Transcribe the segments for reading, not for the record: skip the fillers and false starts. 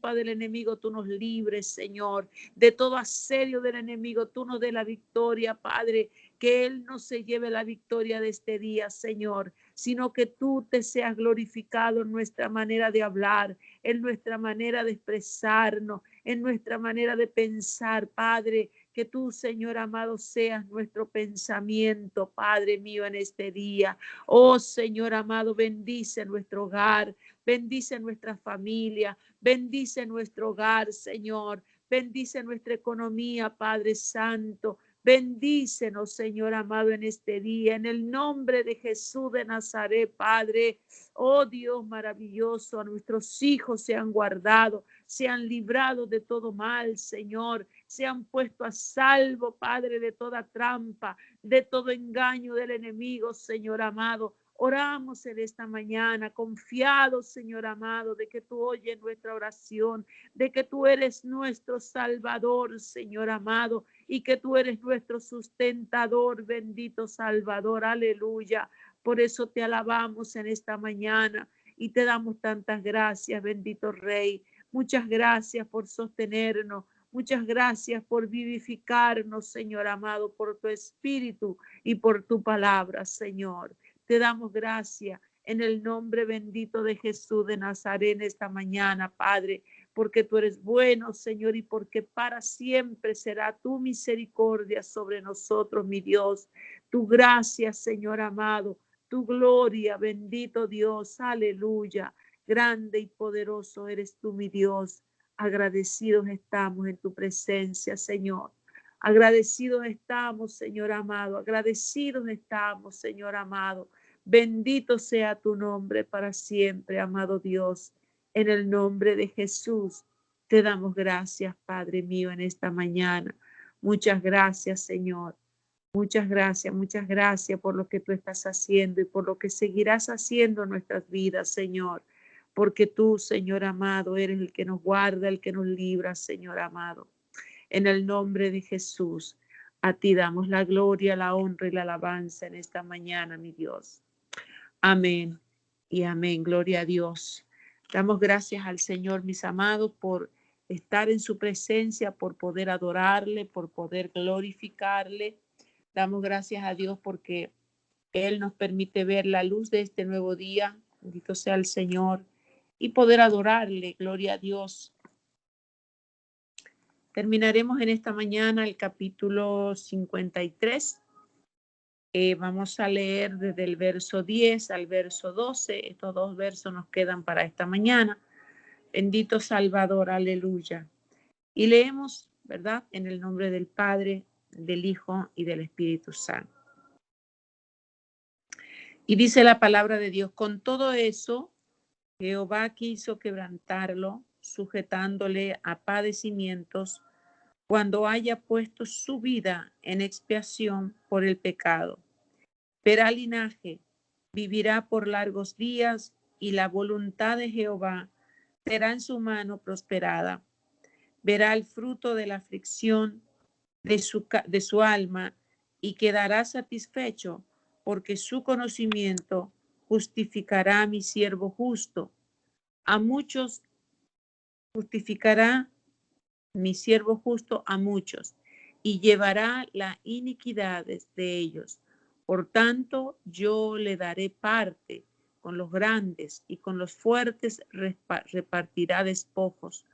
del enemigo tú nos libres, Señor, de todo asedio del enemigo, tú nos des la victoria, Padre, que Él no se lleve la victoria de este día, Señor, sino que tú te seas glorificado en nuestra manera de hablar, en nuestra manera de expresarnos, en nuestra manera de pensar, Padre, que tú, Señor amado, seas nuestro pensamiento, Padre mío, en este día. Oh, Señor amado, bendice nuestro hogar, bendice nuestra familia, bendice nuestro hogar, Señor. Bendice nuestra economía, Padre Santo. Bendícenos, Señor amado, en este día. En el nombre de Jesús de Nazaret, Padre. Oh Dios maravilloso, a nuestros hijos sean guardados, sean librados de todo mal, Señor. Sean puestos a salvo, Padre, de toda trampa, de todo engaño del enemigo, Señor amado. Oramos en esta mañana, confiados, Señor amado, de que tú oyes nuestra oración, de que tú eres nuestro Salvador, Señor amado, y que tú eres nuestro sustentador, bendito Salvador, aleluya. Por eso te alabamos en esta mañana y te damos tantas gracias, bendito Rey. Muchas gracias por sostenernos, muchas gracias por vivificarnos, Señor amado, por tu espíritu y por tu palabra, Señor. Te damos gracias en el nombre bendito de Jesús de Nazaret en esta mañana, Padre, porque tú eres bueno, Señor, y porque para siempre será tu misericordia sobre nosotros, mi Dios. Tu gracia, Señor amado, tu gloria, bendito Dios, aleluya. Grande y poderoso eres tú, mi Dios. Agradecidos estamos en tu presencia, Señor. Agradecidos estamos, Señor amado. Agradecidos estamos, Señor amado. Bendito sea tu nombre para siempre, amado Dios. En el nombre de Jesús te damos gracias, Padre mío, en esta mañana. Muchas gracias, Señor. Muchas gracias por lo que tú estás haciendo y por lo que seguirás haciendo en nuestras vidas, Señor. Porque tú, Señor amado, eres el que nos guarda, el que nos libra, Señor amado. En el nombre de Jesús, a ti damos la gloria, la honra y la alabanza en esta mañana, mi Dios. Amén y amén. Gloria a Dios. Damos gracias al Señor, mis amados, por estar en su presencia, por poder adorarle, por poder glorificarle. Damos gracias a Dios porque Él nos permite ver la luz de este nuevo día. Bendito sea el Señor y poder adorarle. Gloria a Dios. Terminaremos en esta mañana el capítulo 53. Vamos a leer desde el verso 10 al verso 12. Estos dos versos nos quedan para esta mañana. Bendito Salvador, aleluya. Y leemos, ¿verdad? En el nombre del Padre, del Hijo y del Espíritu Santo. Y dice la palabra de Dios: con todo eso, Jehová quiso quebrantarlo, sujetándole a padecimientos, cuando haya puesto su vida en expiación por el pecado. Verá linaje, vivirá por largos días, y la voluntad de Jehová será en su mano prosperada. Verá el fruto de la aflicción de su alma y quedará satisfecho, porque su conocimiento justificará a mi siervo justo. A muchos justificará mi siervo justo a muchos, y llevará las iniquidades de ellos. Por tanto, yo le daré parte con los grandes, y con los fuertes repartirá despojos,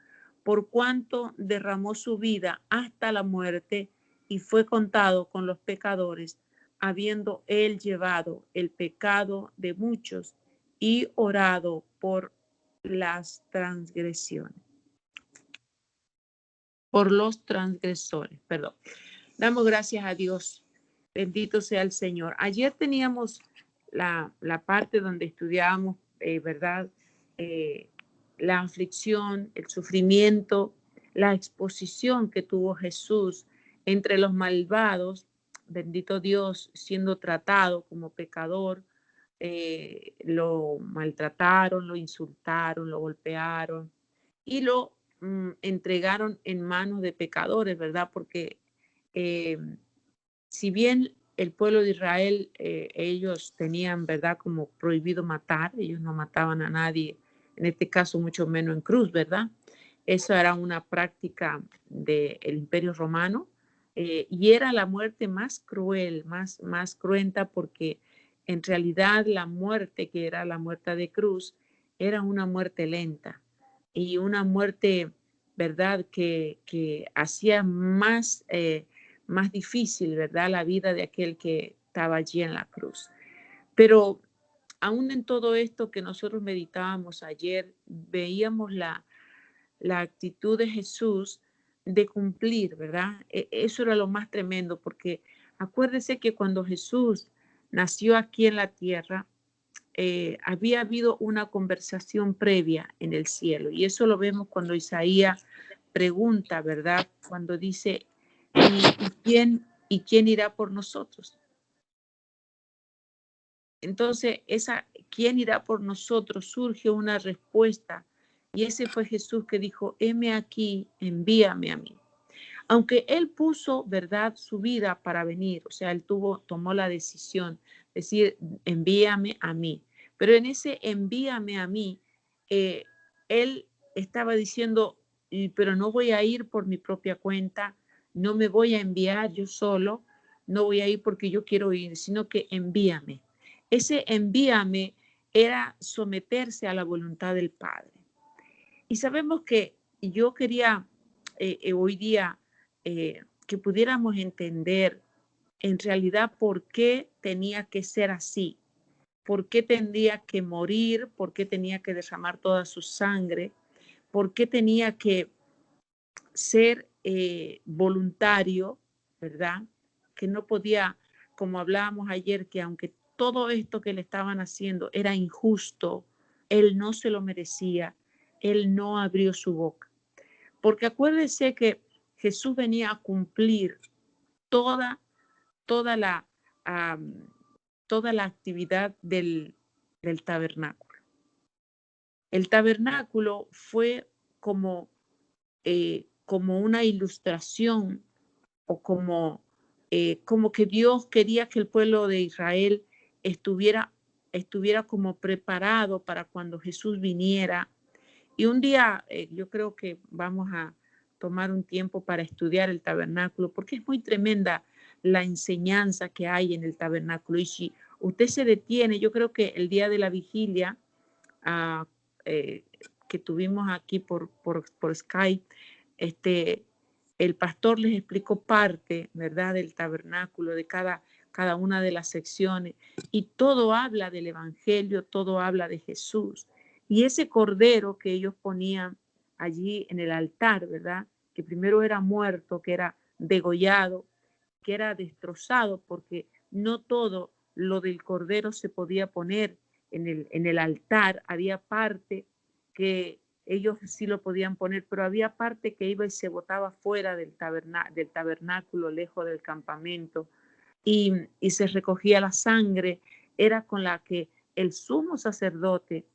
por cuanto derramó su vida hasta la muerte, y fue contado con los pecadores, habiendo él llevado el pecado de muchos y orado por las transgresiones. Por los transgresores, perdón. Damos gracias a Dios. Bendito sea el Señor. Ayer teníamos la parte donde estudiábamos, ¿verdad? La aflicción, el sufrimiento, la exposición que tuvo Jesús entre los malvados, bendito Dios, siendo tratado como pecador. Lo maltrataron, lo insultaron, lo golpearon y lo entregaron en manos de pecadores, ¿verdad? Porque si bien el pueblo de Israel, ellos tenían, ¿verdad?, como prohibido matar, ellos no mataban a nadie, en este caso mucho menos en cruz, ¿verdad? Eso era una práctica del Imperio Romano, y era la muerte más cruel, más cruenta, porque en realidad la muerte, que era la muerte de cruz, era una muerte lenta y una muerte, ¿verdad?, que hacía más difícil, ¿verdad?, la vida de aquel que estaba allí en la cruz. Pero aún en todo esto que nosotros meditábamos ayer, veíamos la actitud de Jesús de cumplir, ¿verdad? Eso era lo más tremendo, porque acuérdese que cuando Jesús nació aquí en la tierra, había habido una conversación previa en el cielo, y eso lo vemos cuando Isaías pregunta, ¿verdad? Cuando dice, ¿y quién irá por nosotros? Entonces, ¿quién irá por nosotros? Surge una respuesta, y ese fue Jesús que dijo, heme aquí, envíame a mí. Aunque él puso, ¿verdad?, su vida para venir, o sea, él tomó la decisión, decir, envíame a mí. Pero en ese envíame a mí, eh, él estaba diciendo, pero no voy a ir por mi propia cuenta, no me voy a enviar yo solo, no voy a ir porque yo quiero ir, sino que envíame. Ese envíame era someterse a la voluntad del Padre. Y sabemos que yo quería hoy día que pudiéramos entender en realidad por qué tenía que ser así, por qué tendría que morir, por qué tenía que derramar toda su sangre, por qué tenía que ser voluntario, ¿verdad? Que no podía, como hablábamos ayer, que aunque todo esto que le estaban haciendo era injusto, él no se lo merecía, él no abrió su boca. Porque acuérdese que Jesús venía a cumplir toda, toda, la, um, toda la actividad del tabernáculo. El tabernáculo fue como una ilustración o como que Dios quería que el pueblo de Israel estuviera como preparado para cuando Jesús viniera. Y un día yo creo que vamos a tomar un tiempo para estudiar el tabernáculo, porque es muy tremenda la enseñanza que hay en el tabernáculo. Y si usted se detiene, yo creo que el día de la vigilia uh, eh, que tuvimos aquí por Skype, el pastor les explicó parte, ¿verdad?, del tabernáculo, de cada una de las secciones, y todo habla del evangelio, todo habla de Jesús. Y ese cordero que ellos ponían allí en el altar, ¿verdad?, que primero era muerto, que era degollado, que era destrozado, porque no todo lo del cordero se podía poner en el altar. Había parte que ellos sí lo podían poner, pero había parte que iba y se botaba fuera del tabernáculo, lejos del campamento, y se recogía la sangre. Era con la que el sumo sacerdote,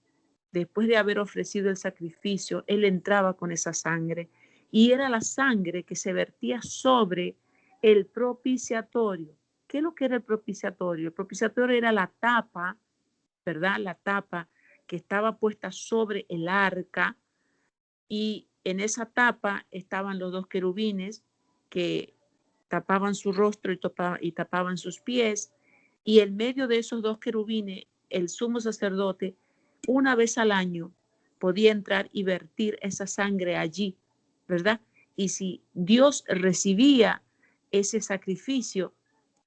después de haber ofrecido el sacrificio, él entraba con esa sangre, y era la sangre que se vertía sobre el propiciatorio. ¿Qué es lo que era el propiciatorio? El propiciatorio era la tapa, ¿verdad? La tapa que estaba puesta sobre el arca, y en esa tapa estaban los dos querubines que tapaban su rostro y tapaban sus pies, y en medio de esos dos querubines, el sumo sacerdote, una vez al año, podía entrar y vertir esa sangre allí, ¿verdad? Y si Dios recibía ese sacrificio,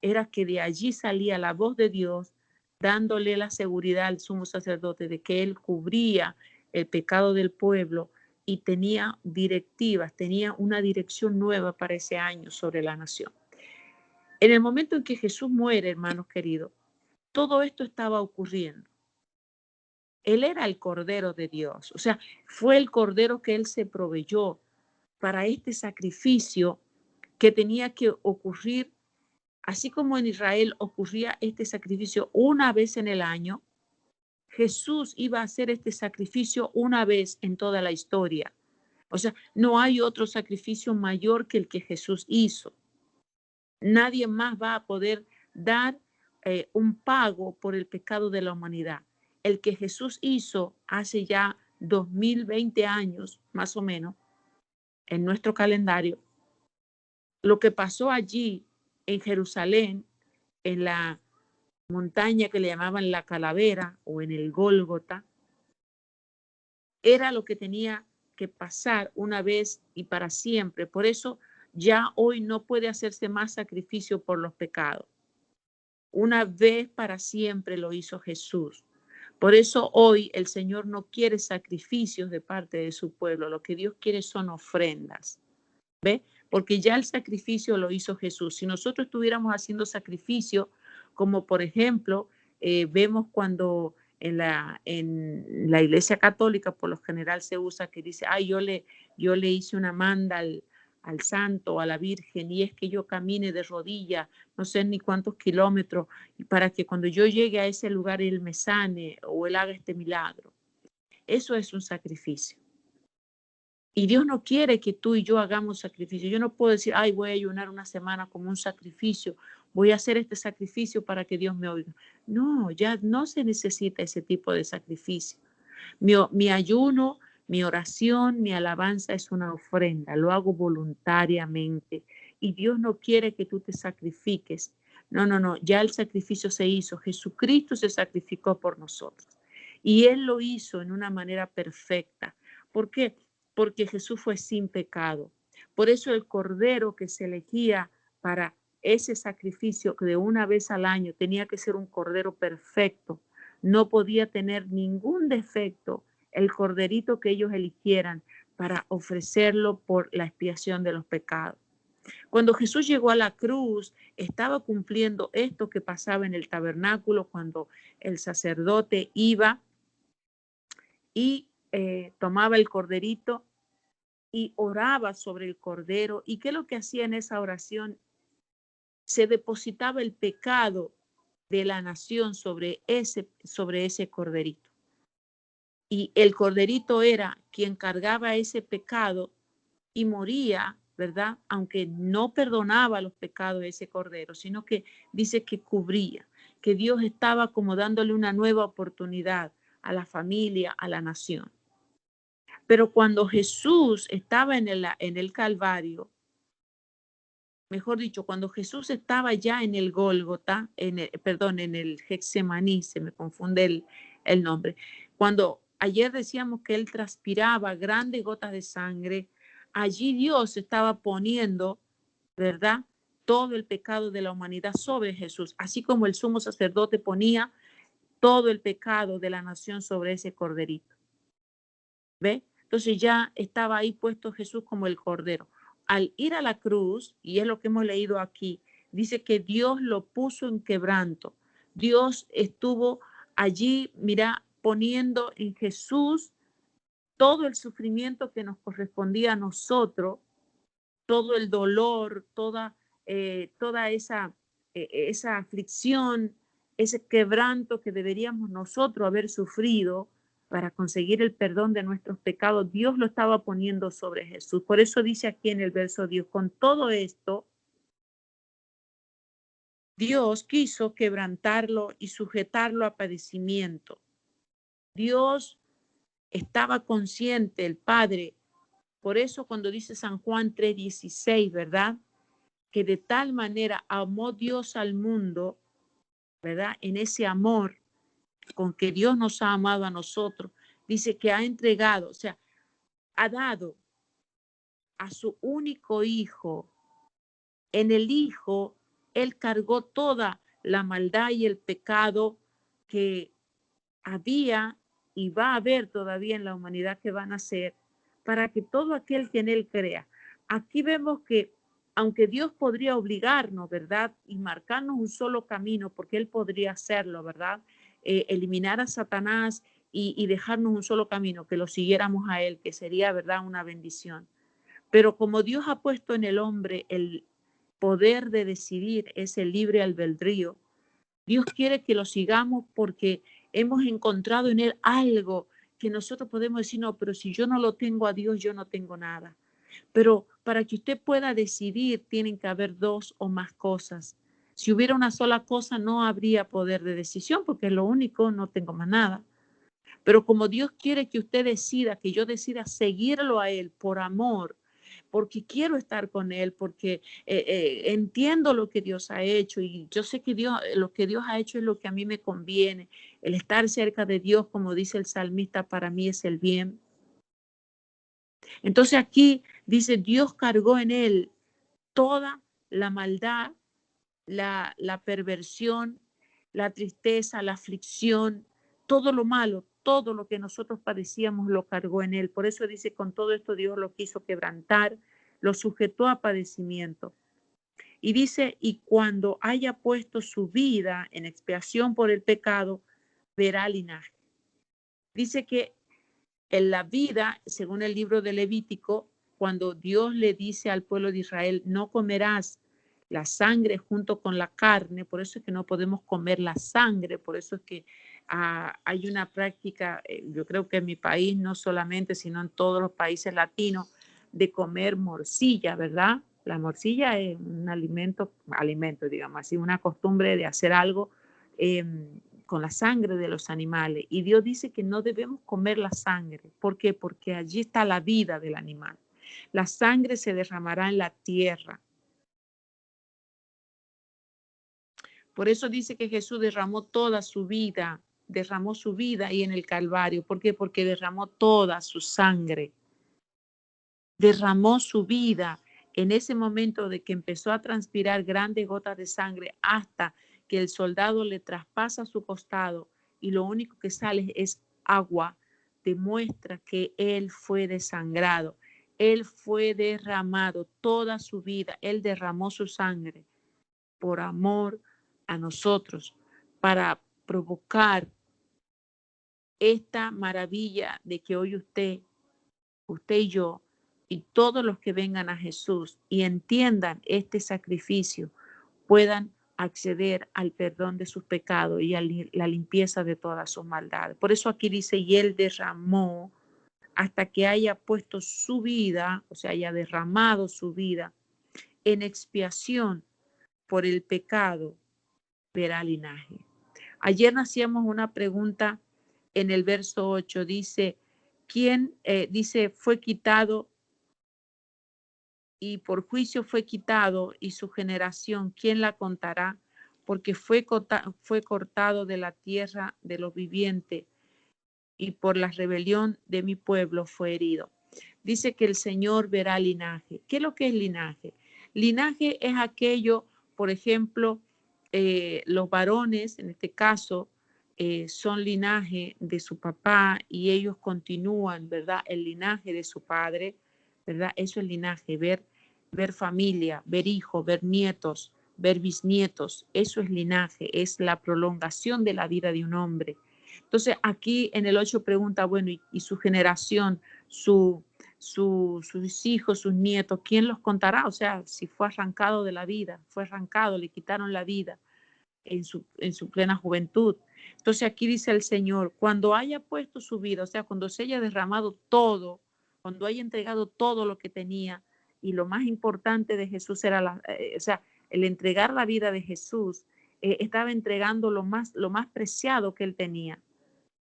era que de allí salía la voz de Dios, dándole la seguridad al sumo sacerdote de que él cubría el pecado del pueblo y tenía directivas, tenía una dirección nueva para ese año sobre la nación. En el momento en que Jesús muere, hermanos queridos, todo esto estaba ocurriendo. Él era el Cordero de Dios, o sea, fue el Cordero que él se proveyó para este sacrificio que tenía que ocurrir, así como en Israel ocurría este sacrificio una vez en el año. Jesús iba a hacer este sacrificio una vez en toda la historia. O sea, no hay otro sacrificio mayor que el que Jesús hizo. Nadie más va a poder dar un pago por el pecado de la humanidad. El que Jesús hizo hace ya 2020 años, más o menos, en nuestro calendario, lo que pasó allí en Jerusalén, en la montaña que le llamaban la Calavera o en el Gólgota, era lo que tenía que pasar una vez y para siempre. Por eso ya hoy no puede hacerse más sacrificio por los pecados. Una vez para siempre lo hizo Jesús. Por eso hoy el Señor no quiere sacrificios de parte de su pueblo. Lo que Dios quiere son ofrendas. ¿Ve? Porque ya el sacrificio lo hizo Jesús. Si nosotros estuviéramos haciendo sacrificio, como por ejemplo, vemos cuando en la Iglesia Católica por lo general se usa que dice, ay, yo le hice una manda al santo, a la Virgen, y es que yo camine de rodillas, no sé ni cuántos kilómetros, y para que cuando yo llegue a ese lugar Él me sane o Él haga este milagro. Eso es un sacrificio. Y Dios no quiere que tú y yo hagamos sacrificio. Yo no puedo decir, ay, voy a ayunar una semana como un sacrificio. Voy a hacer este sacrificio para que Dios me oiga. No, ya no se necesita ese tipo de sacrificio. Mi ayuno, mi oración, mi alabanza es una ofrenda. Lo hago voluntariamente. Y Dios no quiere que tú te sacrifiques. No, no, no. Ya el sacrificio se hizo. Jesucristo se sacrificó por nosotros. Y Él lo hizo en una manera perfecta. ¿Por qué? Porque Jesús fue sin pecado. Por eso el cordero que se elegía para ese sacrificio de una vez al año tenía que ser un cordero perfecto. No podía tener ningún defecto el corderito que ellos eligieran para ofrecerlo por la expiación de los pecados. Cuando Jesús llegó a la cruz, estaba cumpliendo esto que pasaba en el tabernáculo cuando el sacerdote iba y tomaba el corderito y oraba sobre el cordero. ¿Y qué es lo que hacía en esa oración? Se depositaba el pecado de la nación sobre ese corderito. Y el corderito era quien cargaba ese pecado y moría, ¿verdad? Aunque no perdonaba los pecados de ese cordero, sino que dice que cubría, que Dios estaba como dándole una nueva oportunidad a la familia, a la nación. Pero cuando Jesús estaba en el Calvario, mejor dicho, cuando Jesús estaba ya en el Gólgota, en el Getsemaní, se me confunde el nombre, cuando ayer decíamos que él transpiraba grandes gotas de sangre, allí Dios estaba poniendo, ¿verdad?, todo el pecado de la humanidad sobre Jesús, así como el sumo sacerdote ponía todo el pecado de la nación sobre ese corderito. ¿Ve? Entonces ya estaba ahí puesto Jesús como el cordero. Al ir a la cruz, y es lo que hemos leído aquí, dice que Dios lo puso en quebranto. Dios estuvo allí, mira, poniendo en Jesús todo el sufrimiento que nos correspondía a nosotros, todo el dolor, toda esa aflicción, ese quebranto que deberíamos nosotros haber sufrido para conseguir el perdón de nuestros pecados, Dios lo estaba poniendo sobre Jesús. Por eso dice aquí en el verso Dios, con todo esto, Dios quiso quebrantarlo y sujetarlo a padecimiento. Dios estaba consciente, el Padre. Por eso cuando dice San Juan 3:16, ¿verdad?, que de tal manera amó Dios al mundo, ¿verdad?, en ese amor con que Dios nos ha amado a nosotros, dice que ha entregado, o sea, ha dado a su único hijo. En el hijo, él cargó toda la maldad y el pecado que había y va a haber todavía en la humanidad que van a ser, para que todo aquel que en él crea. Aquí vemos que aunque Dios podría obligarnos, ¿verdad?, y marcarnos un solo camino, porque Él podría hacerlo, ¿verdad?, eliminar a Satanás y dejarnos un solo camino, que lo siguiéramos a Él, que sería, ¿verdad?, una bendición. Pero como Dios ha puesto en el hombre el poder de decidir, ese libre albedrío, Dios quiere que lo sigamos porque hemos encontrado en Él algo que nosotros podemos decir, no, pero si yo no lo tengo a Dios, yo no tengo nada. Pero para que usted pueda decidir, tienen que haber dos o más cosas. Si hubiera una sola cosa, no habría poder de decisión, porque es lo único, no tengo más nada. Pero como Dios quiere que usted decida, que yo decida seguirlo a Él por amor, porque quiero estar con Él, porque entiendo lo que Dios ha hecho y yo sé que lo que Dios ha hecho es lo que a mí me conviene. El estar cerca de Dios, como dice el salmista, para mí es el bien. Entonces aquí dice, Dios cargó en Él toda la maldad, la perversión, la tristeza, la aflicción, todo lo malo, todo lo que nosotros padecíamos lo cargó en Él. Por eso dice, con todo esto Dios lo quiso quebrantar, lo sujetó a padecimiento. Y dice, y cuando haya puesto su vida en expiación por el pecado, verá linaje. Dice que en la vida, según el libro de Levítico, cuando Dios le dice al pueblo de Israel, no comerás la sangre junto con la carne, por eso es que no podemos comer la sangre, por eso es que hay una práctica, yo creo que en mi país no solamente, sino en todos los países latinos, de comer morcilla, ¿verdad? La morcilla es un alimento, digamos así, una costumbre de hacer algo eh, con la sangre de los animales. Y Dios dice que no debemos comer la sangre. ¿Por qué? Porque allí está la vida del animal. La sangre se derramará en la tierra. Por eso dice que Jesús derramó toda su vida ahí en el Calvario. ¿Por qué? Porque derramó toda su sangre. Derramó su vida en ese momento de que empezó a transpirar grandes gotas de sangre hasta que el soldado le traspasa su costado y lo único que sale es agua, demuestra que él fue desangrado, él fue derramado toda su vida, él derramó su sangre por amor a nosotros para provocar esta maravilla de que hoy usted y yo y todos los que vengan a Jesús y entiendan este sacrificio puedan acceder al perdón de sus pecados y a la limpieza de todas sus maldades. Por eso aquí dice, y Él derramó hasta que haya puesto su vida, o sea, haya derramado su vida en expiación por el pecado, verá linaje. Ayer hacíamos una pregunta en el verso 8, dice, ¿quién, dice, fue quitado y por juicio fue quitado, y su generación, ¿quién la contará? Porque fue cortado de la tierra de los vivientes, y por la rebelión de mi pueblo fue herido. Dice que el Señor verá linaje. ¿Qué es lo que es linaje? Linaje es aquello, por ejemplo, los varones, en este caso, son linaje de su papá y ellos continúan, ¿verdad? El linaje de su padre, ¿verdad? Eso es linaje, ver familia, ver hijos, ver nietos, ver bisnietos. Eso es linaje, es la prolongación de la vida de un hombre. Entonces, aquí en el 8 pregunta, bueno, y su generación, sus hijos, sus nietos, ¿quién los contará? O sea, si fue arrancado de la vida, fue arrancado, le quitaron la vida en su plena juventud. Entonces aquí dice el Señor, cuando haya puesto su vida, o sea, cuando se haya derramado todo, cuando haya entregado todo lo que tenía, y lo más importante de Jesús era o sea, el entregar la vida de Jesús, estaba entregando lo más preciado que él tenía.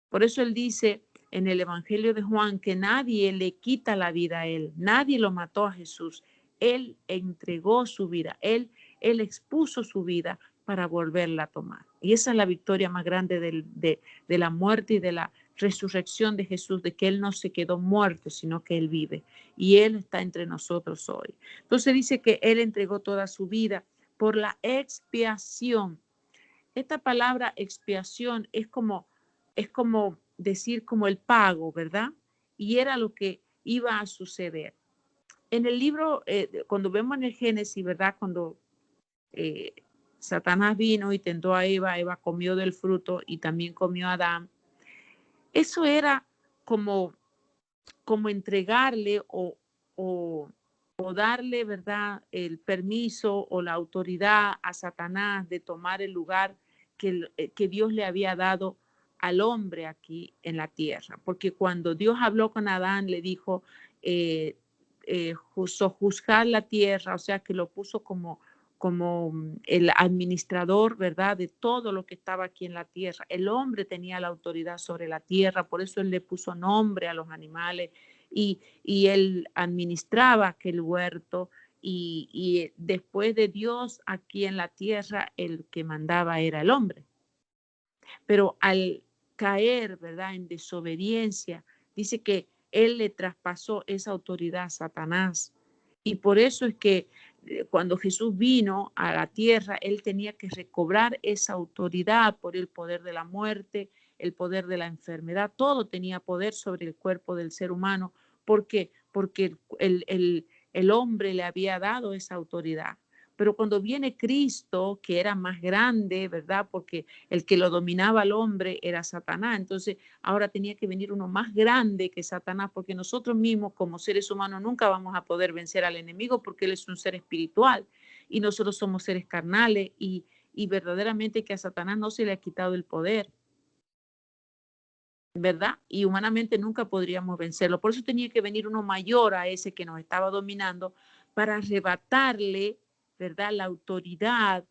Por eso él dice en el Evangelio de Juan que nadie le quita la vida a él, nadie lo mató a Jesús. Él entregó su vida, él expuso su vida para volverla a tomar. Y esa es la victoria más grande de la muerte y de la resurrección de Jesús, de que él no se quedó muerto, sino que él vive. Y él está entre nosotros hoy. Entonces dice que él entregó toda su vida por la expiación. Esta palabra expiación es como decir como el pago, ¿verdad? Y era lo que iba a suceder. En el libro, cuando vemos en el Génesis, ¿verdad? Cuando Satanás vino y tentó a Eva, Eva comió del fruto y también comió a Adán. Eso era como, como entregarle o darle, ¿verdad?, el permiso o la autoridad a Satanás de tomar el lugar que Dios le había dado al hombre aquí en la tierra. Porque cuando Dios habló con Adán, le dijo, juzgar la tierra, o sea, que lo puso como el administrador, ¿verdad?, de todo lo que estaba aquí en la tierra. El hombre tenía la autoridad sobre la tierra, por eso él le puso nombre a los animales y él administraba aquel huerto y después de Dios aquí en la tierra, el que mandaba era el hombre. Pero al caer, ¿verdad?, en desobediencia, dice que él le traspasó esa autoridad a Satanás. Y por eso es que cuando Jesús vino a la tierra, él tenía que recobrar esa autoridad por el poder de la muerte, el poder de la enfermedad, todo tenía poder sobre el cuerpo del ser humano. ¿Por qué? Porque el hombre le había dado esa autoridad. Pero cuando viene Cristo, que era más grande, ¿verdad? Porque el que lo dominaba al hombre era Satanás. Entonces, ahora tenía que venir uno más grande que Satanás, porque nosotros mismos como seres humanos nunca vamos a poder vencer al enemigo porque él es un ser espiritual y nosotros somos seres carnales y verdaderamente que a Satanás no se le ha quitado el poder, ¿verdad? Y humanamente nunca podríamos vencerlo. Por eso tenía que venir uno mayor a ese que nos estaba dominando para arrebatarle, ¿verdad?, la autoridad.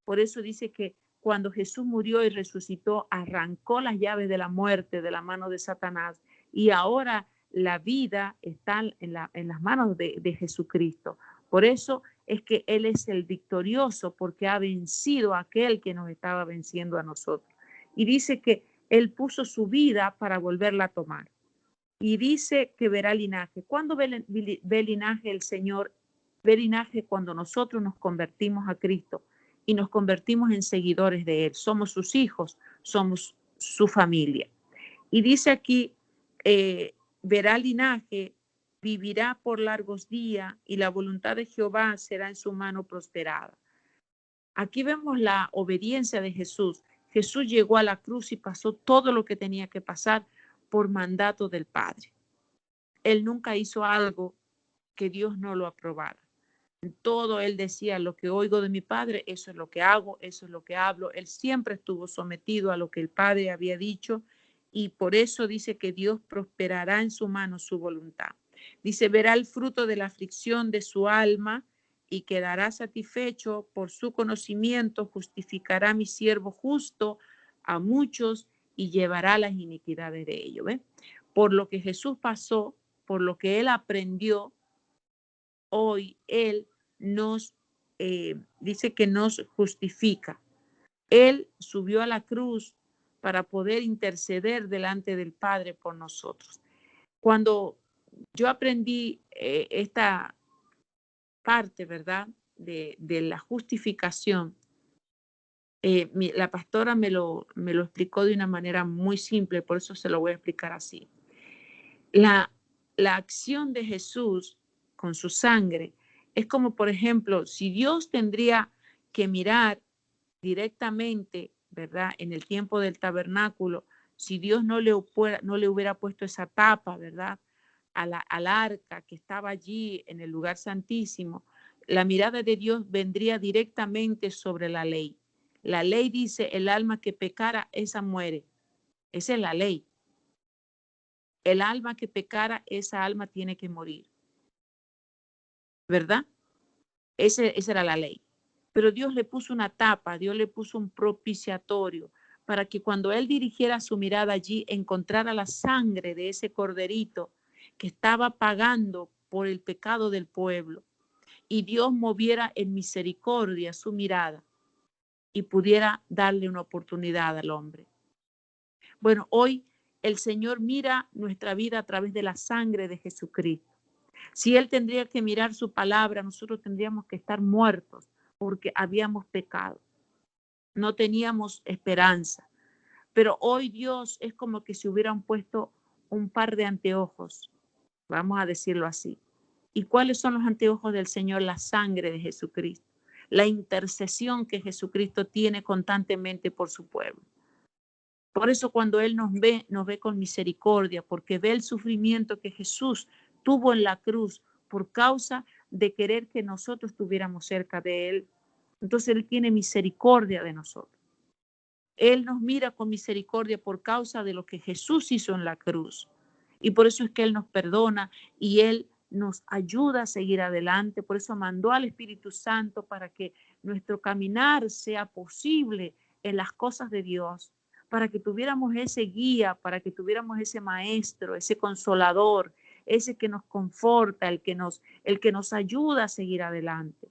Por eso dice que cuando Jesús murió y resucitó, arrancó las llaves de la muerte de la mano de Satanás y ahora la vida está en las manos de Jesucristo. Por eso es que Él es el victorioso porque ha vencido a aquel que nos estaba venciendo a nosotros. Y dice que Él puso su vida para volverla a tomar. Y dice que verá linaje. ¿Cuándo ve linaje el Señor? Ve linaje cuando nosotros nos convertimos a Cristo y nos convertimos en seguidores de Él. Somos sus hijos, somos su familia. Y dice aquí, verá linaje, vivirá por largos días y la voluntad de Jehová será en su mano prosperada. Aquí vemos la obediencia de Jesús. Jesús llegó a la cruz y pasó todo lo que tenía que pasar por mandato del Padre. Él nunca hizo algo que Dios no lo aprobara. En todo él decía, lo que oigo de mi Padre, eso es lo que hago, eso es lo que hablo. Él siempre estuvo sometido a lo que el Padre había dicho y por eso dice que Dios prosperará en su mano su voluntad. Dice, verá el fruto de la aflicción de su alma y quedará satisfecho por su conocimiento, justificará a mi siervo justo a muchos y llevará las iniquidades de ellos. ¿Ve? Por lo que Jesús pasó, por lo que él aprendió, hoy él nos dice que nos justifica. Él subió a la cruz para poder interceder delante del Padre por nosotros. Cuando yo aprendí esta parte, ¿verdad?, de la justificación, la pastora me lo explicó de una manera muy simple, por eso se lo voy a explicar así. La acción de Jesús con su sangre es como, por ejemplo, si Dios tendría que mirar directamente, ¿verdad?, en el tiempo del tabernáculo, si Dios no le hubiera puesto esa tapa, ¿verdad?, al arca que estaba allí en el lugar santísimo, la mirada de Dios vendría directamente sobre la ley. La ley dice, el alma que pecara, esa muere. Esa es la ley. El alma que pecara, esa alma tiene que morir, ¿verdad? Esa era la ley. Pero Dios le puso una tapa, Dios le puso un propiciatorio para que cuando él dirigiera su mirada allí encontrara la sangre de ese corderito que estaba pagando por el pecado del pueblo y Dios moviera en misericordia su mirada y pudiera darle una oportunidad al hombre. Bueno, hoy el Señor mira nuestra vida a través de la sangre de Jesucristo. Si Él tendría que mirar su palabra, nosotros tendríamos que estar muertos porque habíamos pecado. No teníamos esperanza. Pero hoy Dios es como que si hubieran puesto un par de anteojos, vamos a decirlo así. ¿Y cuáles son los anteojos del Señor? La sangre de Jesucristo, la intercesión que Jesucristo tiene constantemente por su pueblo. Por eso cuando Él nos ve con misericordia, porque ve el sufrimiento que Jesús tuvo en la cruz por causa de querer que nosotros estuviéramos cerca de Él. Entonces Él tiene misericordia de nosotros. Él nos mira con misericordia por causa de lo que Jesús hizo en la cruz. Y por eso es que Él nos perdona y Él nos ayuda a seguir adelante. Por eso mandó al Espíritu Santo para que nuestro caminar sea posible en las cosas de Dios, para que tuviéramos ese guía, para que tuviéramos ese maestro, ese consolador ese que nos conforta, el que nos ayuda a seguir adelante.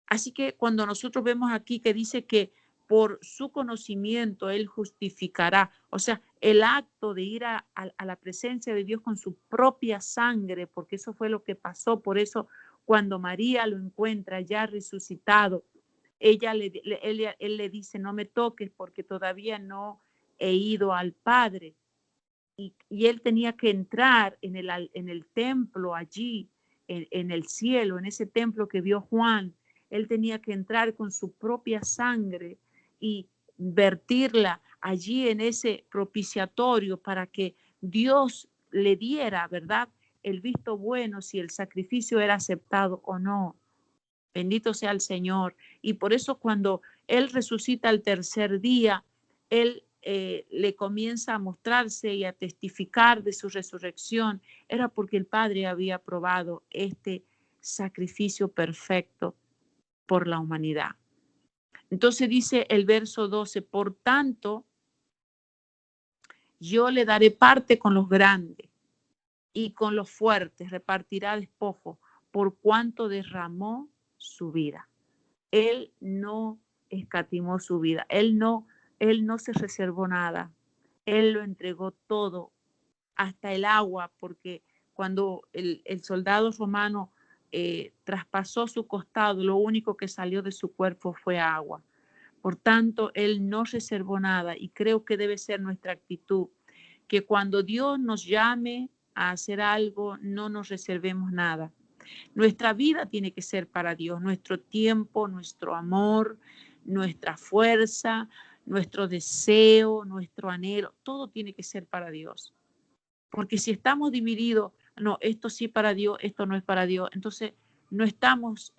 Así que cuando nosotros vemos aquí que dice que por su conocimiento Él justificará, o sea, el acto de ir a la presencia de Dios con su propia sangre, porque eso fue lo que pasó, por eso cuando María lo encuentra ya resucitado, él le dice, no me toques porque todavía no he ido al Padre. Y él tenía que entrar en el templo allí, en el cielo, en ese templo que vio Juan. Él tenía que entrar con su propia sangre y vertirla allí en ese propiciatorio para que Dios le diera, ¿verdad?, el visto bueno si el sacrificio era aceptado o no. Bendito sea el Señor. Y por eso cuando Él resucita al tercer día, Él le comienza a mostrarse y a testificar de su resurrección. Era porque el Padre había aprobado este sacrificio perfecto por la humanidad. Entonces dice el verso 12, por tanto, yo le daré parte con los grandes y con los fuertes repartirá despojo por cuanto derramó su vida. Él no escatimó su vida, él no se reservó nada, él lo entregó todo, hasta el agua, porque cuando el soldado romano traspasó su costado, lo único que salió de su cuerpo fue agua. Por tanto, él no reservó nada y creo que debe ser nuestra actitud, que cuando Dios nos llame a hacer algo, no nos reservemos nada. Nuestra vida tiene que ser para Dios, nuestro tiempo, nuestro amor, nuestra fuerza, nuestro deseo, nuestro anhelo, todo tiene que ser para Dios. Porque si estamos divididos, no, esto sí para Dios, esto no es para Dios, entonces no estamos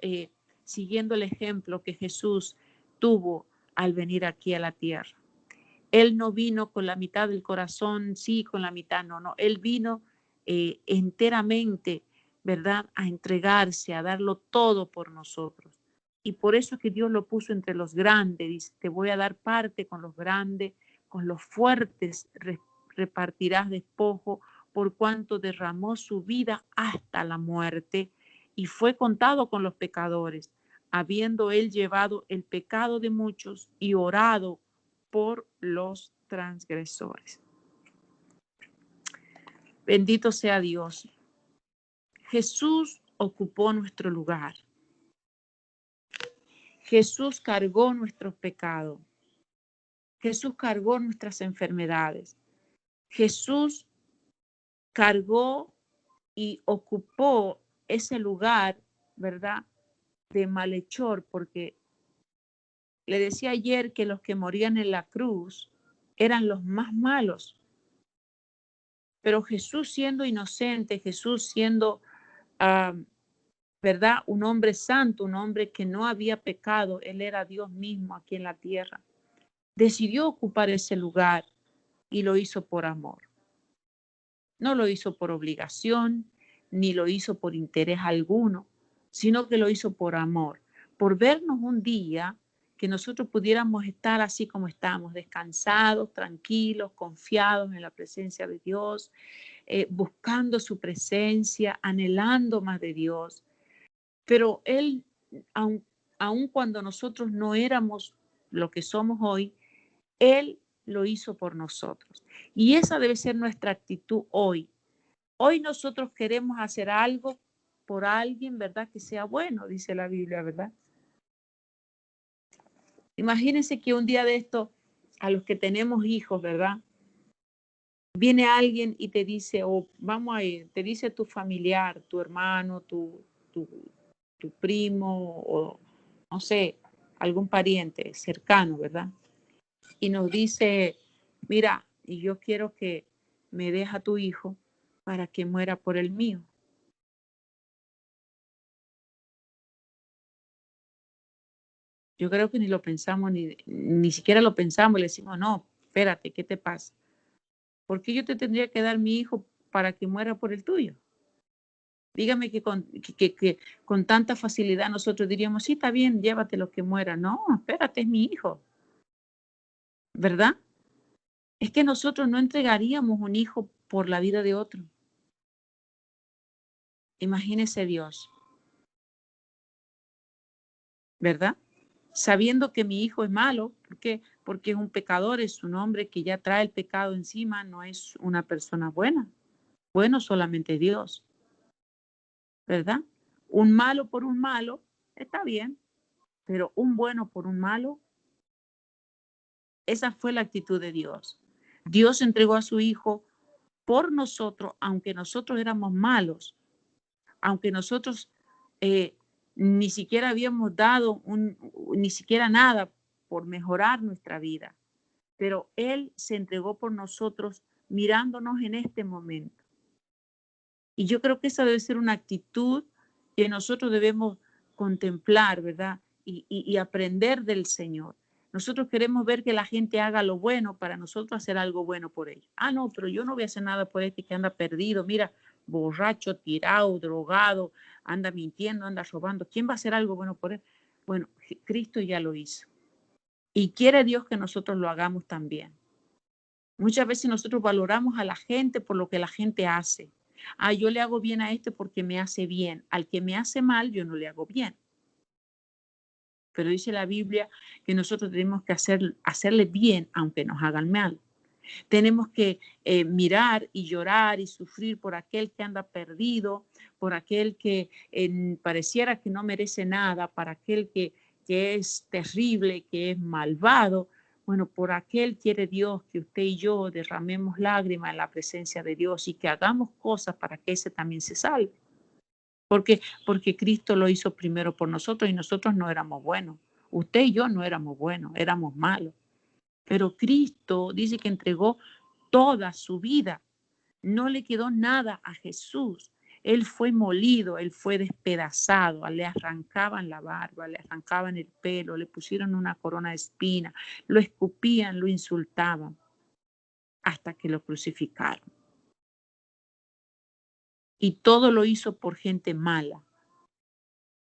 siguiendo el ejemplo que Jesús tuvo al venir aquí a la tierra. Él no vino con la mitad del corazón, sí, con la mitad, no. Él vino enteramente, ¿verdad?, a entregarse, a darlo todo por nosotros. Y por eso es que Dios lo puso entre los grandes. Dice, te voy a dar parte con los grandes, con los fuertes repartirás despojo, por cuanto derramó su vida hasta la muerte y fue contado con los pecadores, habiendo él llevado el pecado de muchos y orado por los transgresores. Bendito sea Dios. Jesús ocupó nuestro lugar. Jesús cargó nuestros pecados. Jesús cargó nuestras enfermedades. Jesús cargó y ocupó ese lugar, ¿verdad?, de malhechor, porque le decía ayer que los que morían en la cruz eran los más malos. Pero Jesús siendo inocente, Jesús siendo, ¿verdad?, un hombre santo, un hombre que no había pecado, Él era Dios mismo aquí en la tierra, decidió ocupar ese lugar y lo hizo por amor. No lo hizo por obligación, ni lo hizo por interés alguno, sino que lo hizo por amor, por vernos un día que nosotros pudiéramos estar así como estamos, descansados, tranquilos, confiados en la presencia de Dios, buscando su presencia, anhelando más de Dios. Pero Él, aun cuando nosotros no éramos lo que somos hoy, Él lo hizo por nosotros. Y esa debe ser nuestra actitud hoy. Hoy nosotros queremos hacer algo por alguien, ¿verdad?, que sea bueno, dice la Biblia, ¿verdad? Imagínense que un día de esto, a los que tenemos hijos, ¿verdad?, viene alguien y te dice, o vamos a ir, te dice tu familiar, tu hermano, tu primo, o no sé, algún pariente cercano, ¿verdad? Y nos dice, mira, y yo quiero que me dejes a tu hijo para que muera por el mío. Yo creo que ni lo pensamos, ni siquiera lo pensamos, le decimos, no, espérate, ¿qué te pasa? ¿Por qué yo te tendría que dar mi hijo para que muera por el tuyo? Dígame que con tanta facilidad nosotros diríamos, sí, está bien, llévatelo que muera. No, espérate, es mi hijo, ¿verdad? Es que nosotros no entregaríamos un hijo por la vida de otro. Imagínese Dios, ¿verdad? Sabiendo que mi hijo es malo, ¿por qué? Porque es un pecador, es un hombre que ya trae el pecado encima, no es una persona buena. Bueno, solamente Dios, ¿verdad? Un malo por un malo, está bien, pero un bueno por un malo, esa fue la actitud de Dios. Dios entregó a su hijo por nosotros, aunque nosotros éramos malos, aunque nosotros eh, ni siquiera habíamos dado ni siquiera nada por mejorar nuestra vida, pero Él se entregó por nosotros mirándonos en este momento. Y yo creo que esa debe ser una actitud que nosotros debemos contemplar, ¿verdad? Y aprender del Señor. Nosotros queremos ver que la gente haga lo bueno para nosotros hacer algo bueno por ellos. Ah, no, pero yo no voy a hacer nada por este que anda perdido. Mira, borracho, tirado, drogado, anda mintiendo, anda robando. ¿Quién va a hacer algo bueno por él? Bueno, Cristo ya lo hizo. Y quiere Dios que nosotros lo hagamos también. Muchas veces nosotros valoramos a la gente por lo que la gente hace. Ah, yo le hago bien a este porque me hace bien. Al que me hace mal, yo no le hago bien. Pero dice la Biblia que nosotros tenemos que hacerle bien aunque nos hagan mal. Tenemos que mirar y llorar y sufrir por aquel que anda perdido, por aquel que pareciera que no merece nada, para aquel que es terrible, que es malvado. Bueno, por aquel quiere Dios que usted y yo derramemos lágrimas en la presencia de Dios y que hagamos cosas para que ese también se salve. Porque Cristo lo hizo primero por nosotros y nosotros no éramos buenos. Usted y yo no éramos buenos, éramos malos. Pero Cristo dice que entregó toda su vida. No le quedó nada a Jesús. Él fue molido, él fue despedazado, le arrancaban la barba, le arrancaban el pelo, le pusieron una corona de espina, lo escupían, lo insultaban, hasta que lo crucificaron. Y todo lo hizo por gente mala.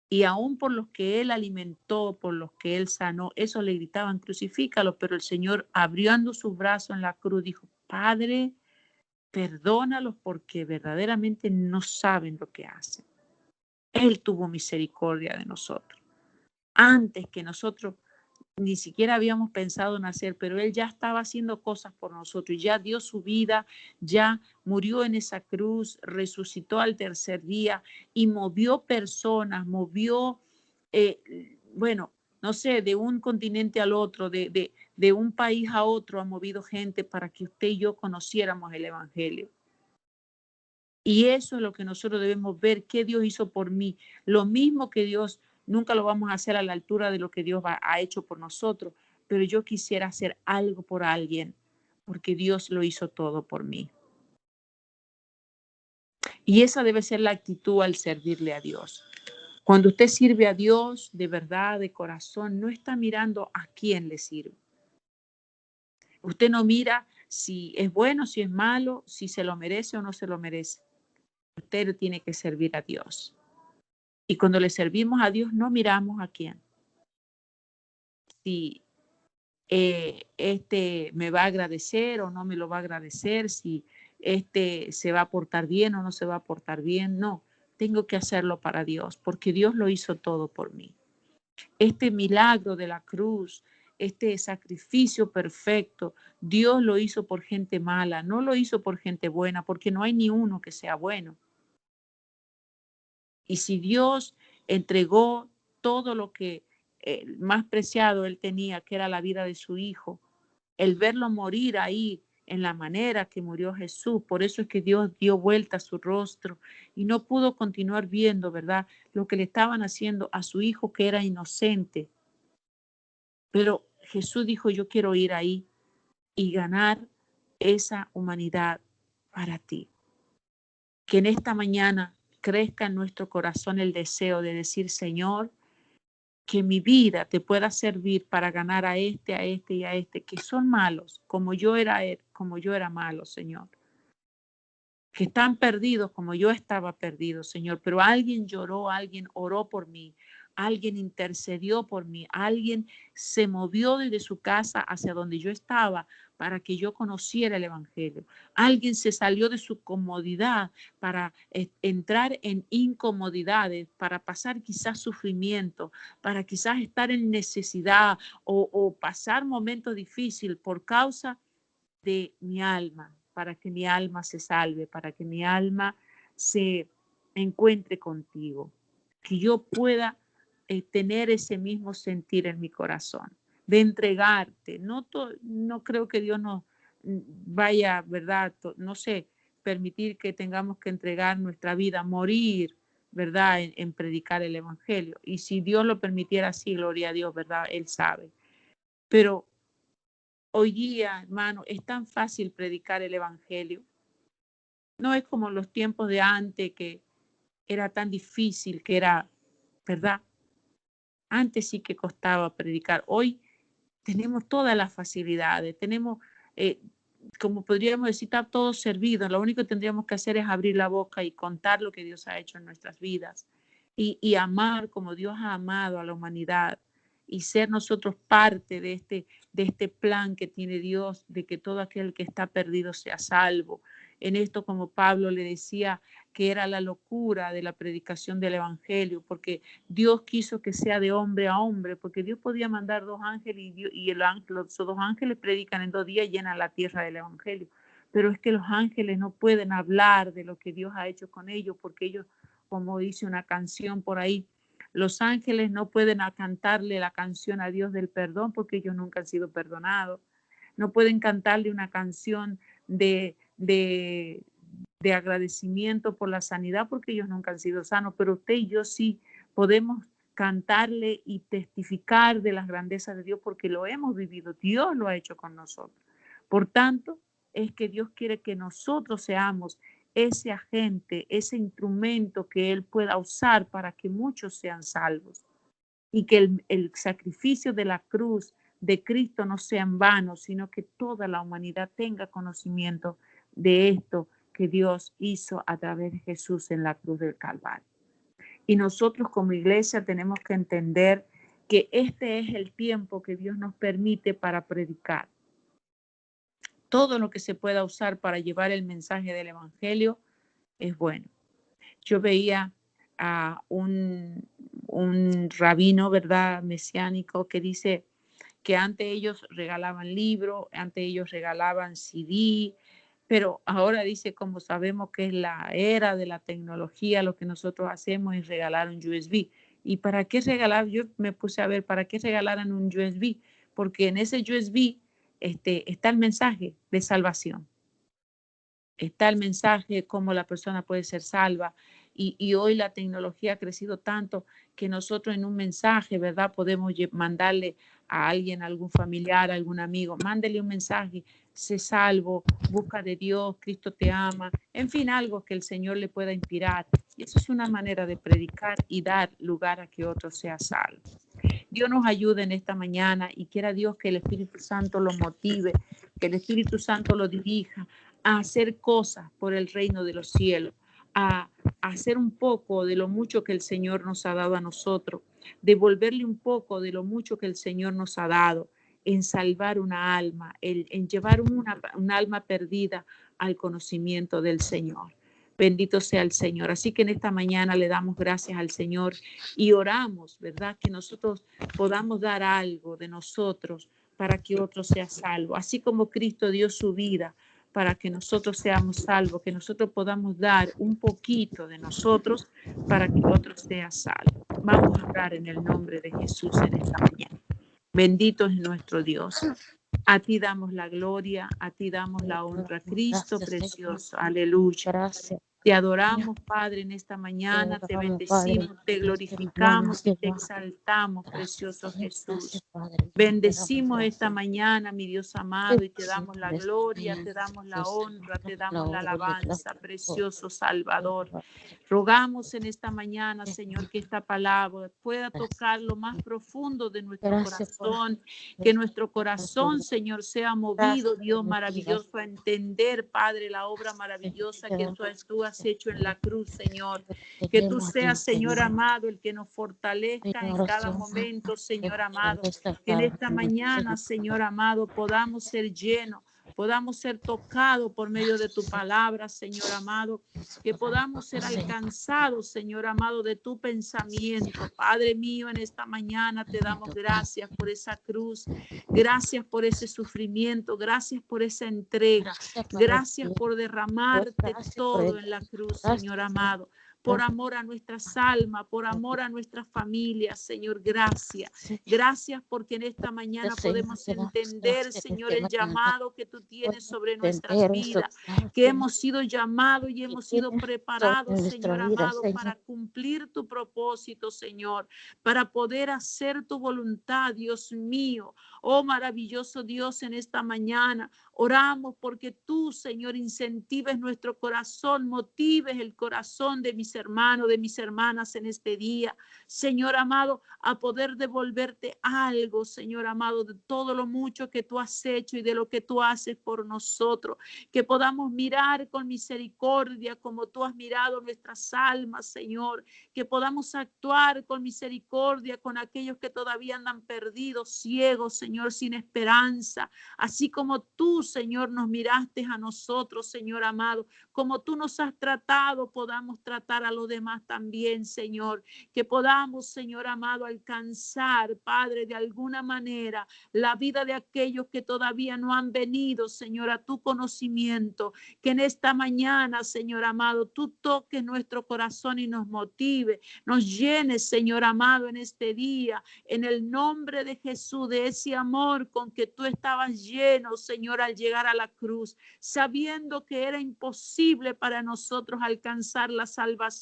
Y aún por los que él alimentó, por los que él sanó, eso le gritaban, crucifícalo, pero el Señor abriendo sus brazos en la cruz dijo, Padre, perdónalos porque verdaderamente no saben lo que hacen. Él tuvo misericordia de nosotros. Antes que nosotros ni siquiera habíamos pensado en hacer, pero Él ya estaba haciendo cosas por nosotros, ya dio su vida, ya murió en esa cruz, resucitó al tercer día y movió personas, movió, bueno, no sé, de un continente al otro, de un país a otro, ha movido gente para que usted y yo conociéramos el Evangelio. Y eso es lo que nosotros debemos ver, qué Dios hizo por mí. Lo mismo que Dios, nunca lo vamos a hacer a la altura de lo que Dios ha hecho por nosotros, pero yo quisiera hacer algo por alguien, porque Dios lo hizo todo por mí. Y esa debe ser la actitud al servirle a Dios. Cuando usted sirve a Dios de verdad, de corazón, no está mirando a quién le sirve. Usted no mira si es bueno, si es malo, si se lo merece o no se lo merece. Usted tiene que servir a Dios. Y cuando le servimos a Dios, no miramos a quién. Si este me va a agradecer o no me lo va a agradecer, si este se va a portar bien o no se va a portar bien. No, tengo que hacerlo para Dios, porque Dios lo hizo todo por mí. Este milagro de la cruz, este sacrificio perfecto, Dios lo hizo por gente mala, no lo hizo por gente buena, porque no hay ni uno que sea bueno. Y si Dios entregó todo lo que más preciado él tenía, que era la vida de su hijo, el verlo morir ahí en la manera que murió Jesús, por eso es que Dios dio vuelta a su rostro y no pudo continuar viendo, ¿verdad?, lo que le estaban haciendo a su hijo que era inocente. Pero Jesús dijo, yo quiero ir ahí y ganar esa humanidad para ti. Que en esta mañana crezca en nuestro corazón el deseo de decir, Señor, que mi vida te pueda servir para ganar a este y a este, que son malos, como yo era malo, Señor. Que están perdidos como yo estaba perdido, Señor. Pero alguien lloró, alguien oró por mí, alguien intercedió por mí, alguien se movió desde su casa hacia donde yo estaba para que yo conociera el Evangelio. Alguien se salió de su comodidad para entrar en incomodidades, para pasar quizás sufrimiento, para quizás estar en necesidad o pasar momentos difíciles por causa de mi alma, para que mi alma se salve, para que mi alma se encuentre contigo, que yo pueda tener ese mismo sentir en mi corazón, de entregarte. No creo que Dios nos vaya, ¿verdad? No sé, permitir que tengamos que entregar nuestra vida, morir, ¿verdad? En predicar el Evangelio. Y si Dios lo permitiera así, gloria a Dios, ¿verdad? Él sabe. Pero hoy día, hermano, es tan fácil predicar el Evangelio. No es como los tiempos de antes que era tan difícil, que era, ¿verdad? Antes sí que costaba predicar. Hoy tenemos todas las facilidades, tenemos, como podríamos decir, está todo servido. Lo único que tendríamos que hacer es abrir la boca y contar lo que Dios ha hecho en nuestras vidas y amar como Dios ha amado a la humanidad y ser nosotros parte de este plan que tiene Dios, de que todo aquel que está perdido sea salvo. En esto, como Pablo le decía, que era la locura de la predicación del Evangelio, porque Dios quiso que sea de hombre a hombre, porque Dios podía mandar 2 ángeles y los 2 ángeles predican en 2 días y llenan la tierra del Evangelio. Pero es que los ángeles no pueden hablar de lo que Dios ha hecho con ellos, porque ellos, como dice una canción por ahí, los ángeles no pueden cantarle la canción a Dios del perdón porque ellos nunca han sido perdonados. No pueden cantarle una canción de agradecimiento por la sanidad porque ellos nunca han sido sanos, pero usted y yo sí podemos cantarle y testificar de las grandezas de Dios porque lo hemos vivido, Dios lo ha hecho con nosotros. Por tanto, es que Dios quiere que nosotros seamos ese agente, ese instrumento que Él pueda usar para que muchos sean salvos y que el sacrificio de la cruz de Cristo no sea en vano, sino que toda la humanidad tenga conocimiento de esto que Dios hizo a través de Jesús en la cruz del Calvario. Y nosotros como iglesia tenemos que entender que este es el tiempo que Dios nos permite para predicar. Todo lo que se pueda usar para llevar el mensaje del Evangelio es bueno. Yo veía a un rabino, ¿verdad?, mesiánico, que dice que antes ellos regalaban libros, antes ellos regalaban CD, pero ahora dice, como sabemos que es la era de la tecnología, lo que nosotros hacemos es regalar un USB. ¿Y para qué regalar? Yo me puse a ver, ¿para qué regalaran un USB? Porque en ese USB está el mensaje de salvación. Está el mensaje de cómo la persona puede ser salva. Y hoy la tecnología ha crecido tanto que nosotros en un mensaje, ¿verdad? Podemos mandarle a alguien, a algún familiar, a algún amigo, mándele un mensaje, sé salvo, busca de Dios, Cristo te ama, en fin, algo que el Señor le pueda inspirar. Y eso es una manera de predicar y dar lugar a que otro sea salvo. Dios nos ayude en esta mañana y quiera Dios que el Espíritu Santo lo motive, que el Espíritu Santo lo dirija a hacer cosas por el reino de los cielos, a hacer un poco de lo mucho que el Señor nos ha dado a nosotros, devolverle un poco de lo mucho que el Señor nos ha dado, en salvar una alma, en llevar un alma perdida al conocimiento del Señor. Bendito sea el Señor. Así que en esta mañana le damos gracias al Señor y oramos, ¿verdad? Que nosotros podamos dar algo de nosotros para que otro sea salvo. Así como Cristo dio su vida para que nosotros seamos salvos, que nosotros podamos dar un poquito de nosotros para que otro sea salvo. Vamos a orar en el nombre de Jesús en esta mañana. Bendito es nuestro Dios. A ti damos la gloria, a ti damos la honra. Cristo precioso, aleluya. Gracias. Te adoramos, Padre, en esta mañana, te bendecimos, te glorificamos y te exaltamos, precioso Jesús. Bendecimos esta mañana, mi Dios amado, y te damos la gloria, te damos la honra, te damos la alabanza, precioso Salvador. Rogamos en esta mañana, Señor, que esta palabra pueda tocar lo más profundo de nuestro corazón, que nuestro corazón, Señor, sea movido, Dios maravilloso, a entender, Padre, la obra maravillosa que tú has has hecho en la cruz, Señor. Que tú seas, Señor amado, el que nos fortalezca en cada momento, Señor amado. Que en esta mañana, Señor amado, podamos ser llenos, podamos ser tocados por medio de tu palabra, Señor amado, que podamos ser alcanzados, Señor amado, de tu pensamiento. Padre mío, en esta mañana te damos gracias por esa cruz, gracias por ese sufrimiento, gracias por esa entrega, gracias por derramarte todo en la cruz, Señor amado. Por amor a nuestras almas, por amor a nuestras familias, Señor, gracias. Gracias porque en esta mañana podemos entender, Señor, el llamado que tú tienes sobre nuestras vidas, que hemos sido llamados y hemos sido preparados, Señor amado, para cumplir tu propósito, Señor, para poder hacer tu voluntad, Dios mío. Oh, maravilloso Dios, en esta mañana oramos porque tú, Señor, incentives nuestro corazón, motives el corazón de mis hermanos, de mis hermanas en este día, Señor amado, a poder devolverte algo, Señor amado, de todo lo mucho que tú has hecho y de lo que tú haces por nosotros, que podamos mirar con misericordia como tú has mirado nuestras almas, Señor, que podamos actuar con misericordia con aquellos que todavía andan perdidos, ciegos, Señor, sin esperanza, así como tú, Señor, nos miraste a nosotros, Señor amado, como tú nos has tratado, podamos tratar a los demás también, Señor, que podamos, Señor amado, alcanzar, Padre, de alguna manera, la vida de aquellos que todavía no han venido, Señor, a tu conocimiento, que en esta mañana, Señor amado, tú toques nuestro corazón y nos motive, nos llenes, Señor amado, en este día, en el nombre de Jesús, de ese amor con que tú estabas lleno, Señor, al llegar a la cruz, sabiendo que era imposible para nosotros alcanzar la salvación,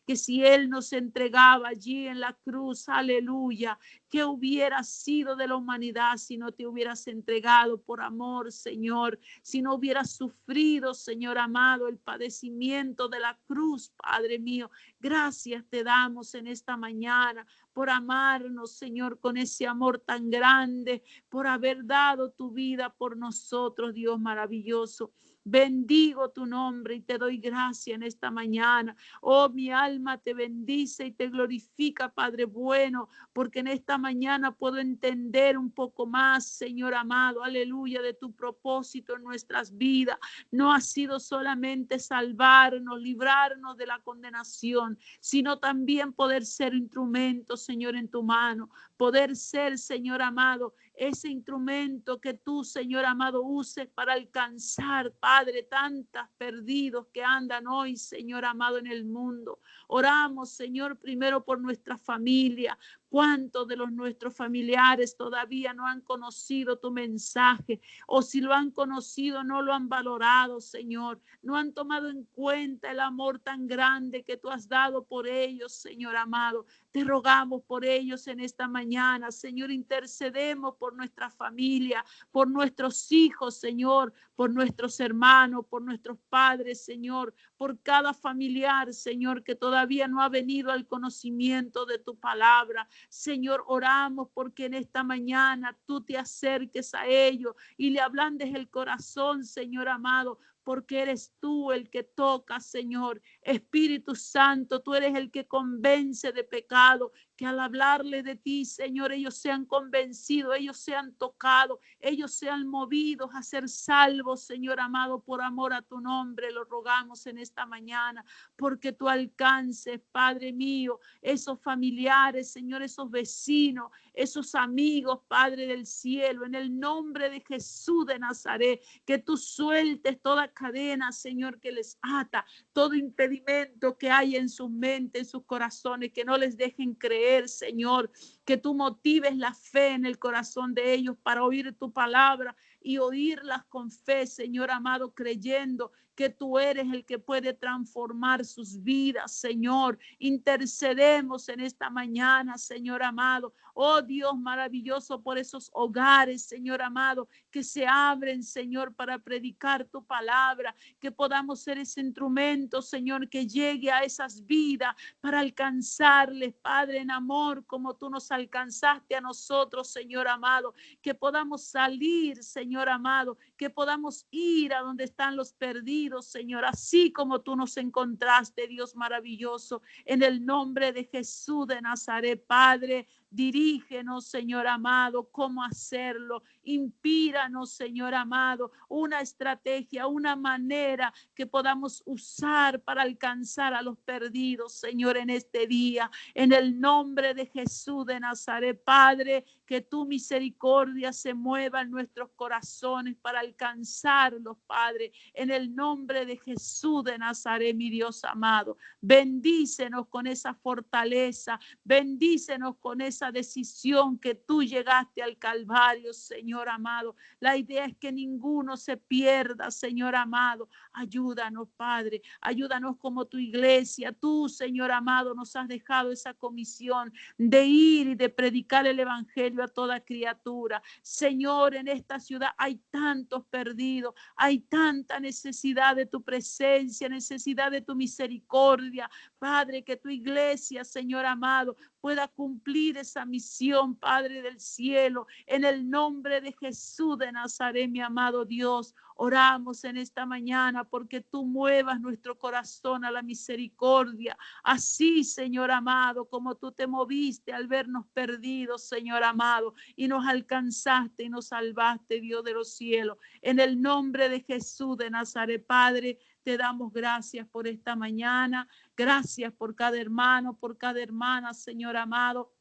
que si Él nos entregaba allí en la cruz, aleluya, ¿qué hubiera sido de la humanidad si no te hubieras entregado por amor, Señor? Si no hubieras sufrido, Señor amado, el padecimiento de la cruz, Padre mío. Gracias te damos en esta mañana por amarnos, Señor, con ese amor tan grande, por haber dado tu vida por nosotros, Dios maravilloso. Bendigo tu nombre y te doy gracia en esta mañana. Oh, mi alma te bendice y te glorifica, Padre bueno, porque en esta mañana puedo entender un poco más, Señor amado, aleluya, de tu propósito en nuestras vidas. No ha sido solamente salvarnos, librarnos de la condenación, sino también poder ser instrumentos, Señor, en tu mano, poder ser, Señor amado, ese instrumento que tú, Señor amado, uses para alcanzar, Padre, tantas perdidos que andan hoy, Señor amado, en el mundo. Oramos, Señor, primero por nuestra familia. ¿Cuántos de nuestros familiares todavía no han conocido tu mensaje? O si lo han conocido, no lo han valorado, Señor. No han tomado en cuenta el amor tan grande que tú has dado por ellos, Señor amado. Te rogamos por ellos en esta mañana, Señor. Intercedemos por nuestra familia, por nuestros hijos, Señor, por nuestros hermanos, por nuestros padres, Señor, por cada familiar, Señor, que todavía no ha venido al conocimiento de tu palabra. Señor, oramos porque en esta mañana tú te acerques a ellos y le ablandes el corazón, Señor amado, porque eres tú el que toca, Señor. Espíritu Santo, tú eres el que convence de pecado, que al hablarle de ti, Señor, ellos sean convencidos, ellos sean tocados, ellos sean movidos a ser salvos, Señor amado, por amor a tu nombre. Lo rogamos en esta mañana, porque tú alcances, Padre mío, esos familiares, Señor, esos vecinos, esos amigos, Padre del cielo, en el nombre de Jesús de Nazaret, que tú sueltes toda cadena, Señor, que les ata, todo impedimento que hay en sus mentes, en sus corazones, que no les dejen creer, Señor, que tú motives la fe en el corazón de ellos para oír tu palabra y oírlas con fe, Señor amado, creyendo que tú eres el que puede transformar sus vidas, Señor. Intercedemos en esta mañana, Señor amado. Oh Dios maravilloso, por esos hogares, Señor amado, que se abren, Señor, para predicar tu palabra, que podamos ser ese instrumento, Señor, que llegue a esas vidas para alcanzarles, Padre, en amor, como tú nos alcanzaste a nosotros, Señor amado, que podamos salir, Señor amado, que podamos ir a donde están los perdidos, Señor, así como tú nos encontraste, Dios maravilloso, en el nombre de Jesús de Nazaret, Padre. Dirígenos, Señor amado, cómo hacerlo. Inspíranos, Señor amado, una estrategia, una manera que podamos usar para alcanzar a los perdidos, Señor, en este día. En el nombre de Jesús de Nazaret, Padre, que tu misericordia se mueva en nuestros corazones para alcanzarlos, Padre. En el nombre de Jesús de Nazaret, mi Dios amado. Bendícenos con esa fortaleza. Bendícenos con esa decisión que tú llegaste al Calvario, Señor amado. La idea es que ninguno se pierda, Señor amado. Ayúdanos, Padre. Ayúdanos como tu iglesia. Tú, Señor amado, nos has dejado esa comisión de ir y de predicar el evangelio a toda criatura. Señor, en esta ciudad hay tantos perdidos. Hay tanta necesidad de tu presencia, necesidad de tu misericordia. Padre, que tu iglesia, Señor amado, pueda cumplir esa misión, Padre del cielo, en el nombre de Jesús de Nazaret, mi amado Dios. Oramos en esta mañana porque tú muevas nuestro corazón a la misericordia. Así, Señor amado, como tú te moviste al vernos perdidos, Señor amado, y nos alcanzaste y nos salvaste, Dios de los cielos. En el nombre de Jesús de Nazaret, Padre, te damos gracias por esta mañana. Gracias por cada hermano, por cada hermana, Señor amado,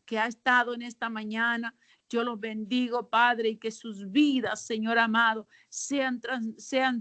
que ha estado en esta mañana. Yo los bendigo, Padre, y que sus vidas, Señor amado, sean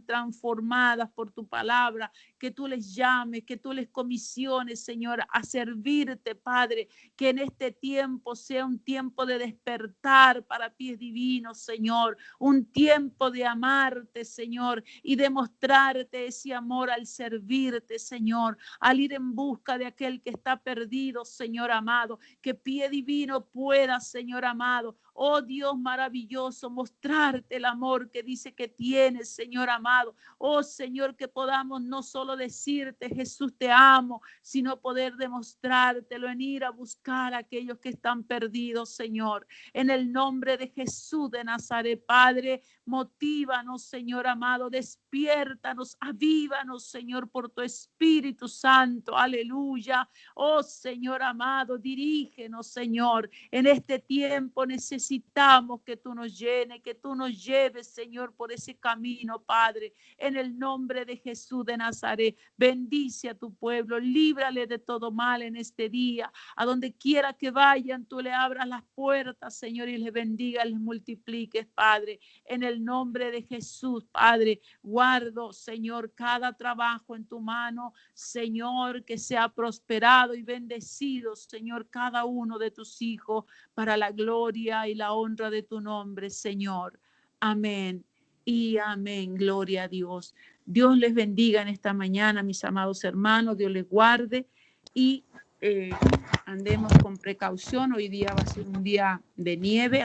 transformadas por tu palabra, que tú les llames, que tú les comisiones, Señor, a servirte, Padre, que en este tiempo sea un tiempo de despertar para pies divinos, Señor, un tiempo de amarte, Señor, y de mostrarte ese amor al servirte, Señor, al ir en busca de aquel que está perdido, Señor amado, que pie divino pueda, Señor amado, oh Dios maravilloso, mostrarte el amor que dice que tienes, Señor amado. Oh Señor, que podamos no solo decirte, Jesús, te amo, sino poder demostrártelo en ir a buscar a aquellos que están perdidos, Señor. En el nombre de Jesús de Nazaret, Padre, motívanos, Señor amado, despiértanos, avívanos, Señor, por tu Espíritu Santo. Aleluya. Oh Señor amado, dirígenos, Señor. En este tiempo necesitamos que tú nos llenes, que tú nos lleves, Señor, por ese camino, Padre. En el nombre de Jesús de Nazaret, bendice a tu pueblo, líbrale de todo mal en este día. A donde quiera que vayan, tú le abras las puertas, Señor, y les bendiga, les multipliques, Padre. En el nombre de Jesús, Padre, guardo, Señor, cada trabajo en tu mano, Señor, que sea prosperado y bendecido, Señor, cada uno de tus hijos, para la gloria y la honra de tu nombre, Señor. Amén y amén. Gloria a Dios. Dios les bendiga en esta mañana, mis amados hermanos. Dios les guarde y andemos con precaución. Hoy día va a ser un día de nieve.